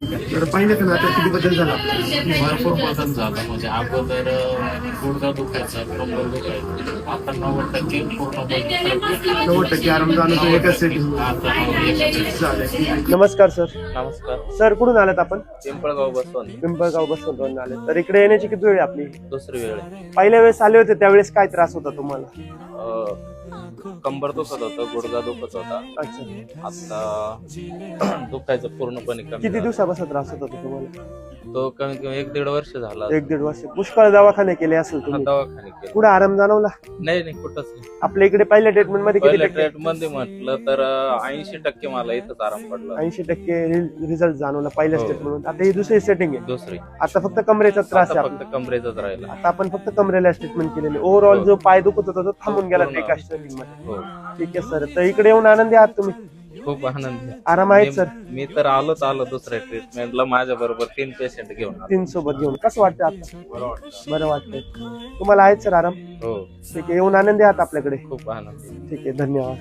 तर पाहिलं ना आता किती बदल झाला भरपूर बदल झाला. म्हणजे अगोदर गुडघा दुखायचा, कंबर दुखायचं, आता 90% पूर्ण बदल. 90% आराम जाणवतो एकाच सेटिंग. आता चालेल. नमस्कार सर. नमस्कार. सर कुठून आलात आपण? पिंपळगाव बसवून पिंपळगाव बसवून आले. तर इकडे येण्याची किती वेळ आहे आपली? दुसरी वेळ आहे. पहिल्या वेळेस आले होते त्यावेळेस काय त्रास होता तुम्हाला? कंबर दुखत होतं, गुडघा दुखत होता. अच्छा. आता दुखायचं पूर्णपणे कमी किती झालं. दिवसापासून त्रास होता तो तुम्हाला? तो कमीत कमी 1-1.5 वर्ष झाला. 1-1.5 वर्ष. पुष्कळ दवाखाने केले असेल हा, तुम्ही. दवाखाने केले. पुढे आराम जाणवला? नाही कुठंच नाही. आपल्या इकडे पहिल्या ट्रीटमेंट मध्ये किती पहिल्या टक्के? ट्रीटमेंट मध्ये म्हटलं तर 80% मला इथंच आराम पडला. 80% रिझल्ट जाणवला पहिल्या हो. स्टेटमेंट मध्ये. आता ही दुसरी सेटिंग आहे. दुसरी आता फक्त कमरेचा त्रास आता आहे फक्त कमरेचाच राहिला. आता आपण फक्त कमरेला ट्रीटमेंट केलेली. ओव्हरऑल हो. जो पाय दुखत होता तो थांबून गेला पूर्ण. एका स्टेटिंग मध्ये. हो, ठीक आहे सर. तर इकडे येऊन आनंदी आहात तुम्ही? खूप आनंद. आराम आहेत सर? मी तर आलो दुसऱ्या ट्रीटमेंटला माझ्या बरोबर 3 पेशंट घेऊन आलो. 3 सोबत घेऊन. कसं वाटतं आता? बरं वाटलं. बरं वाटतंय. तुम्हाला आहेत सर आराम? हो, ठीक आहे. येऊन आनंदी आहात आपल्याकडे? खूप आनंद. ठीक आहे. धन्यवाद.